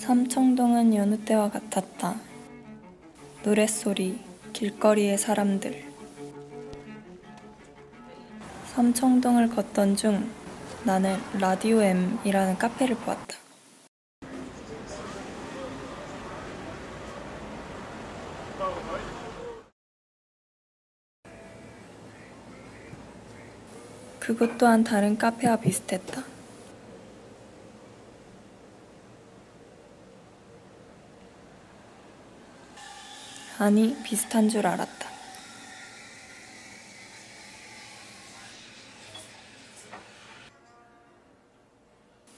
삼청동은 여느 때와 같았다. 노랫소리, 길거리의 사람들. 삼청동을 걷던 중 나는 라디오 M이라는 카페를 보았다. 그곳 또한 다른 카페와 비슷했다. 아니, 비슷한 줄 알았다.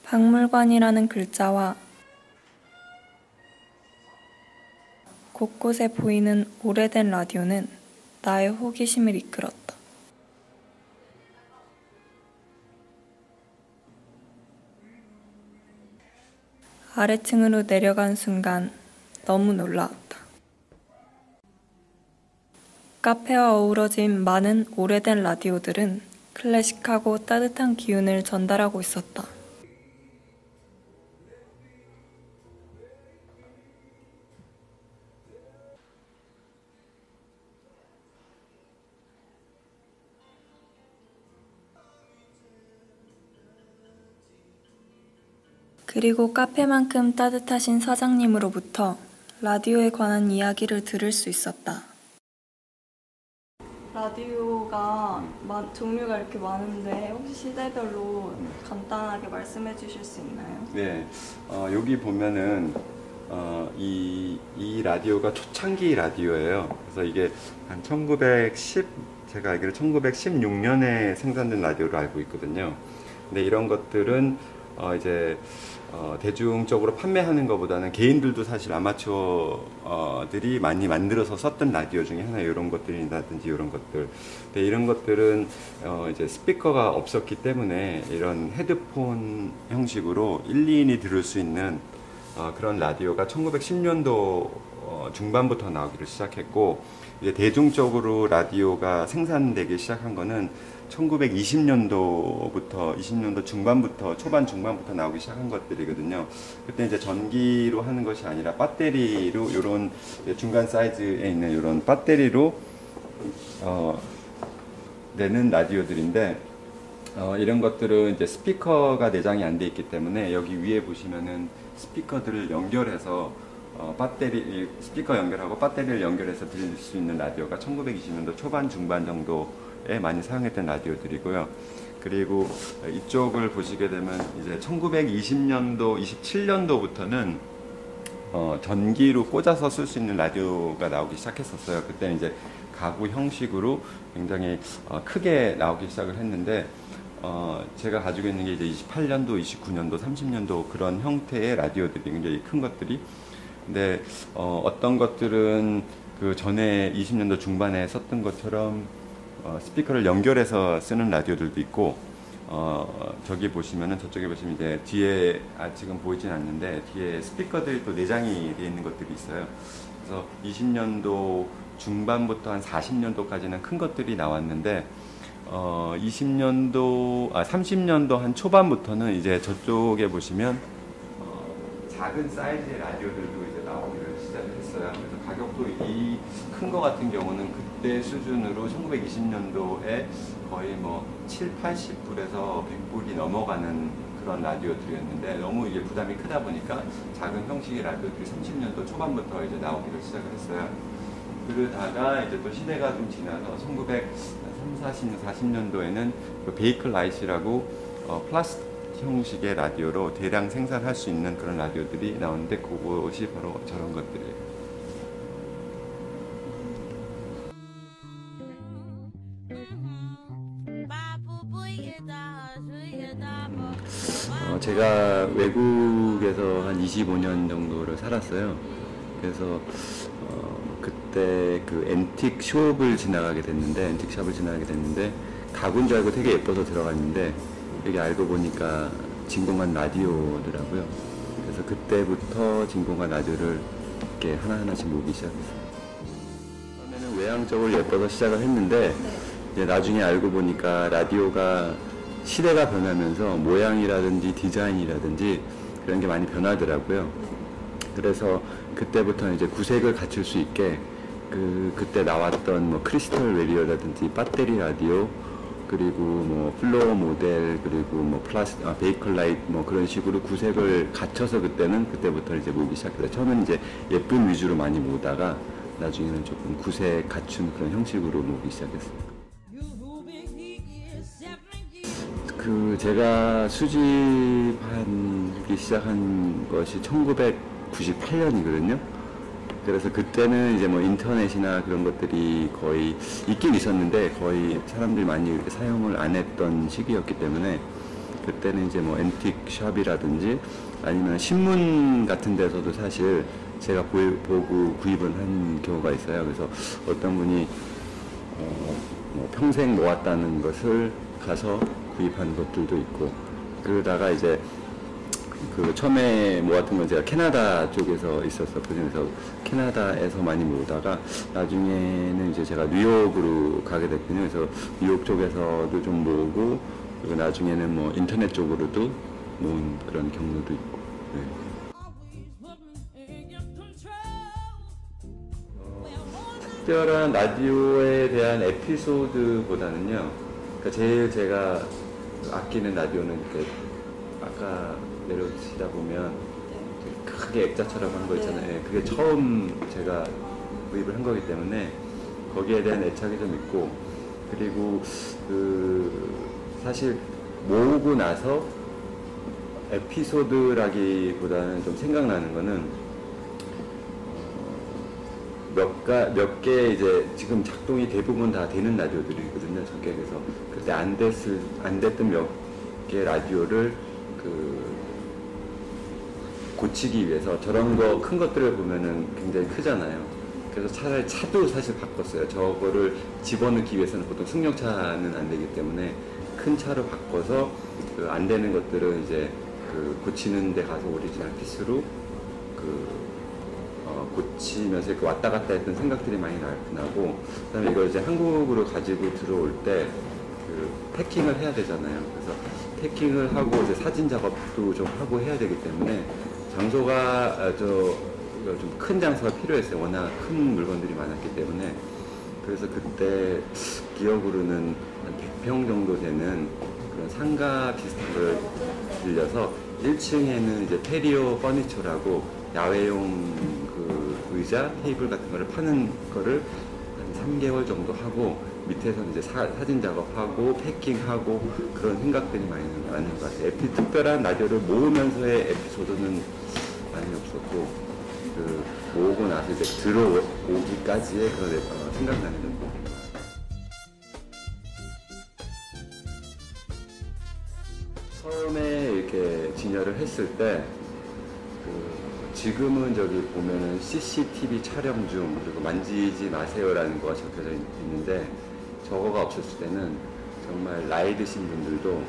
박물관이라는 글자와 곳곳에 보이는 오래된 라디오는 나의 호기심을 이끌었다. 아래층으로 내려간 순간 너무 놀라웠다. 카페와 어우러진 많은 오래된 라디오들은 클래식하고 따뜻한 기운을 전달하고 있었다. 그리고 카페만큼 따뜻하신 사장님으로부터 라디오에 관한 이야기를 들을 수 있었다. 라디오가 종류가 이렇게 많은데 혹시 시대별로 간단하게 말씀해 주실 수 있나요? 네, 여기 보면은 이 라디오가 초창기 라디오예요. 그래서 이게 한 제가 알기로 1916년에 생산된 라디오로 알고 있거든요. 근데 이런 것들은 이제 대중적으로 판매하는 것보다는 개인들도 사실 아마추어들이 많이 만들어서 썼던 라디오 중에 하나, 이런 것들이라든지 이런 것들. 근데 이런 것들은 이제 스피커가 없었기 때문에 이런 헤드폰 형식으로 1, 2인이 들을 수 있는 그런 라디오가 1910년도 중반부터 나오기를 시작했고, 이제 대중적으로 라디오가 생산되기 시작한 거는 1920년도부터 20년도 중반부터 초반부터 나오기 시작한 것들이거든요. 그때 이제 전기로 하는 것이 아니라 배터리로, 이런 중간 사이즈에 있는 이런 배터리로 내는 라디오들인데, 이런 것들은 이제 스피커가 내장이 안 돼 있기 때문에 여기 위에 보시면은 스피커들을 연결해서 스피커 연결하고 배터리를 연결해서 들릴 수 있는 라디오가 1920년도 초반 중반 정도에 많이 사용했던 라디오들이고요. 그리고 이쪽을 보시게 되면 이제 1920년도, 27년도부터는 전기로 꽂아서 쓸 수 있는 라디오가 나오기 시작했었어요. 그때는 이제 가구 형식으로 굉장히 크게 나오기 시작을 했는데, 제가 가지고 있는 게 이제 28년도, 29년도, 30년도 그런 형태의 라디오들이 굉장히 큰 것들이. 근데 어떤 것들은 그 전에 20년도 중반에 썼던 것처럼 스피커를 연결해서 쓰는 라디오들도 있고, 저쪽에 보시면 이제 뒤에 지금 보이진 않는데 뒤에 스피커들이 또 내장이 되어 있는 것들이 있어요. 그래서 20년도 중반부터 한 40년도까지는 큰 것들이 나왔는데, 30년도 한 초반부터는 이제 저쪽에 보시면 작은 사이즈의 라디오들도 이제 나오기를 시작했어요. 그래서 가격도 이 큰 거 같은 경우는 그때 수준으로 1920년도에 거의 뭐 7, 80불에서 100불이 넘어가는 그런 라디오들이었는데, 너무 이게 부담이 크다 보니까 작은 형식의 라디오들이 30년도 초반부터 이제 나오기를 시작을 했어요. 그러다가 이제 또 시대가 좀 지나서 1940년도에는 그 베이클 라이트라고 플라스틱 형식의 라디오로 대량 생산할 수 있는 그런 라디오들이 나오는데, 그것이 바로 저런 것들이에요. 제가 외국에서 한 25년 정도를 살았어요. 그래서 그때 그 앤틱 숍을 지나가게 됐는데 가구인 줄 알고 되게 예뻐서 들어갔는데 여기 알고 보니까 진공관 라디오더라고요. 그래서 그때부터 진공관 라디오를 이렇게 하나하나씩 모으기 시작했어요. 처음에는 외향적으로 예뻐서 시작을 했는데 이제 나중에 알고 보니까 라디오가 시대가 변하면서 모양이라든지 디자인이라든지 그런 게 많이 변하더라고요. 그래서 그때부터 이제 구색을 갖출 수 있게 그때 나왔던 뭐 크리스털 웨리어라든지 배터리 라디오 그리고 뭐 플로어 모델 그리고 뭐 베이컬라이트 뭐 그런 식으로 구색을 갖춰서 그때부터 이제 모으기 시작했어요. 처음엔 이제 예쁜 위주로 많이 모으다가 나중에는 조금 구색 갖춘 그런 형식으로 모으기 시작했어요. 제가 수집하기 시작한 것이 1998년이거든요. 그래서 그때는 이제 뭐 인터넷이나 그런 것들이 거의 있긴 있었는데 거의 사람들이 많이 이렇게 사용을 안 했던 시기였기 때문에 그때는 이제 뭐 앤틱 샵이라든지 아니면 신문 같은 데서도 사실 제가 보고 구입을 한 경우가 있어요. 그래서 어떤 분이 뭐 평생 모았다는 것을 가서 구입한 것들도 있고 그러다가 이제 처음에 모았던 건 제가 캐나다 쪽에서 있었거든요. 그래서 캐나다에서 많이 모으다가 나중에는 이제 제가 뉴욕으로 가게 됐거든요. 그래서 뉴욕 쪽에서도 좀 모으고 그리고 나중에는 뭐 인터넷 쪽으로도 모은 그런 경로도 있고. 네. 특별한 라디오에 대한 에피소드보다는요. 그러니까 제일 제가 아끼는 라디오는 이렇게 아까 내려오시다 보면 크게 액자처럼 한 거 있잖아요. 네. 그게 처음 제가 구입을 한 거기 때문에 거기에 대한 애착이 좀 있고 그리고 사실 모으고 나서 에피소드라기보다는 좀 생각나는 거는 몇 개 이제 지금 작동이 대부분 다 되는 라디오들이거든요. 저게 그래서 그때 안 됐던 몇 개 라디오를 고치기 위해서 저런 거 큰 것들을 보면은 굉장히 크잖아요. 그래서 차라리 차도 사실 바꿨어요. 저거를 집어넣기 위해서는 보통 승용차는 안 되기 때문에 큰 차로 바꿔서 안 되는 것들은 이제 고치는 데 가서 오리지널 피스로 고치면서 이렇게 왔다 갔다 했던 생각들이 많이 나고 그다음에 이걸 이제 한국으로 가지고 들어올 때 패킹을 해야 되잖아요. 그래서 패킹을 하고 이제 사진 작업도 좀 하고 해야 되기 때문에 장소가 좀 큰 장소가 필요했어요. 워낙 큰 물건들이 많았기 때문에. 그래서 그때 기억으로는 한 100평 정도 되는 그런 상가 비슷한 걸 빌려서 1층에는 이제 페리오 퍼니처라고 야외용 의자, 테이블 같은 거를 파는 거를 한 3개월 정도 하고 밑에서는 이제 사진 작업하고 패킹하고 그런 생각들이 많이 나는 것 같아요. 특별한 라디오를 모으면서의 에피소드는 많이 없었고 모으고 나서 이제 들어오기까지의 그런 생각나는 건 처음에 이렇게 진열을 했을 때 지금은 저기 보면은 CCTV 촬영 중 그리고 만지지 마세요라는 거가 적혀져 있는데 저거가 없었을 때는 정말 나이 드신 분들도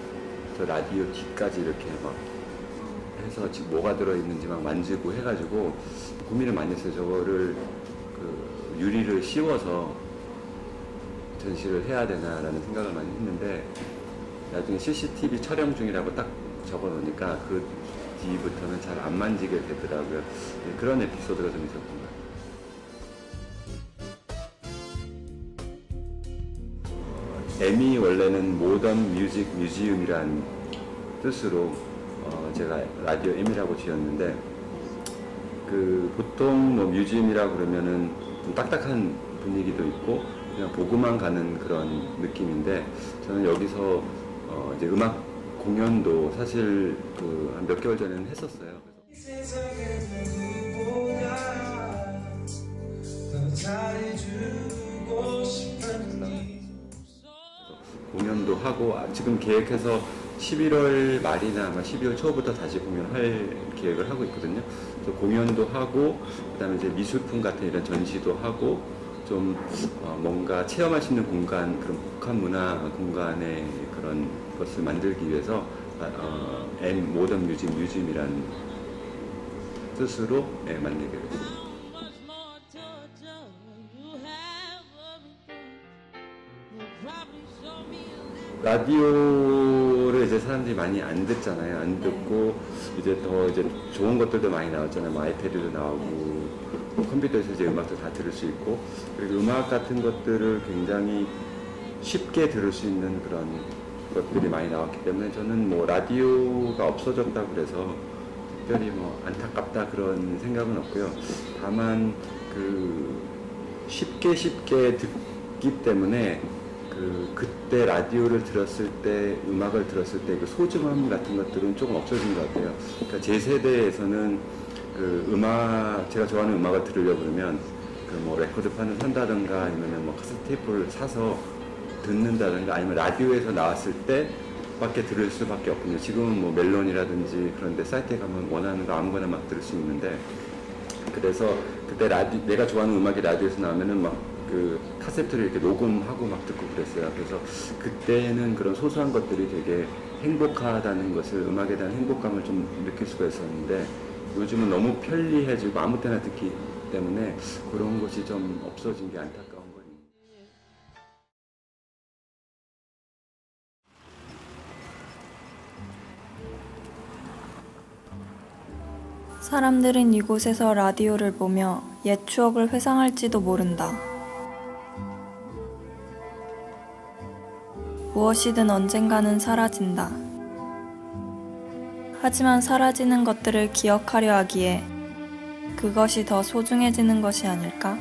저 라디오 뒷까지 이렇게 막 해서 지금 뭐가 들어있는지 막 만지고 해가지고 고민을 많이 했어요. 저거를 유리를 씌워서 전시를 해야 되나라는 생각을 많이 했는데 나중에 CCTV 촬영 중이라고 딱 적어 놓으니까 그 뒤부터는 잘 안 만지게 되더라고요. 그런 에피소드가 좀 있었던 것 같아요. M이 원래는 모던 뮤직 뮤지엄이란 뜻으로 제가 라디오 M이라고 지었는데 보통 뭐 뮤지엄이라고 그러면은 좀 딱딱한 분위기도 있고 그냥 보고만 가는 그런 느낌인데 저는 여기서 이제 음악 공연도 사실 한 몇 개월 전에는 했었어요. 그래서 공연도 하고 지금 계획해서 11월 말이나 아마 12월 초부터 다시 공연할 계획을 하고 있거든요. 그래서 공연도 하고 그다음에 이제 미술품 같은 이런 전시도 하고 좀 뭔가 체험할 수 있는 공간, 그런 북한 문화 공간의 그런 것을 만들기 위해서 M 모던 뮤지엄이라는 뜻으로 만들게 됐습니다. 라디오를 이제 사람들이 많이 안 듣잖아요. 안 듣고 이제 더 이제 좋은 것들도 많이 나왔잖아요. 뭐 아이패드도 나오고 컴퓨터에서 이제 음악도 다 들을 수 있고, 그리고 음악 같은 것들을 굉장히 쉽게 들을 수 있는 그런 것들이 많이 나왔기 때문에 저는 뭐 라디오가 없어졌다고 그래서 특별히 뭐 안타깝다 그런 생각은 없고요. 다만 쉽게 듣기 때문에 그때 라디오를 들었을 때, 음악을 들었을 때 그 소중함 같은 것들은 조금 없어진 것 같아요. 그러니까 제 세대에서는 제가 좋아하는 음악을 들으려고 그러면 뭐 레코드판을 산다든가 아니면 뭐 카세트 테이프를 사서 듣는다든가 아니면 라디오에서 나왔을 때 밖에 들을 수밖에 없거든요. 지금은 뭐 멜론이라든지 그런데 사이트에 가면 원하는 거 아무거나 막 들을 수 있는데, 그래서 그때 내가 좋아하는 음악이 라디오에서 나오면은 막 카세트를 이렇게 녹음하고 막 듣고 그랬어요. 그래서 그때는 그런 소소한 것들이 되게 행복하다는 것을, 음악에 대한 행복감을 좀 느낄 수가 있었는데, 요즘은 너무 편리해지고 아무 때나 듣기 때문에 그런 것이 좀 없어진 게 안타까운 거예요. 사람들은 이곳에서 라디오를 보며 옛 추억을 회상할지도 모른다. 무엇이든 언젠가는 사라진다. 하지만 사라지는 것들을 기억하려 하기에 그것이 더 소중해지는 것이 아닐까?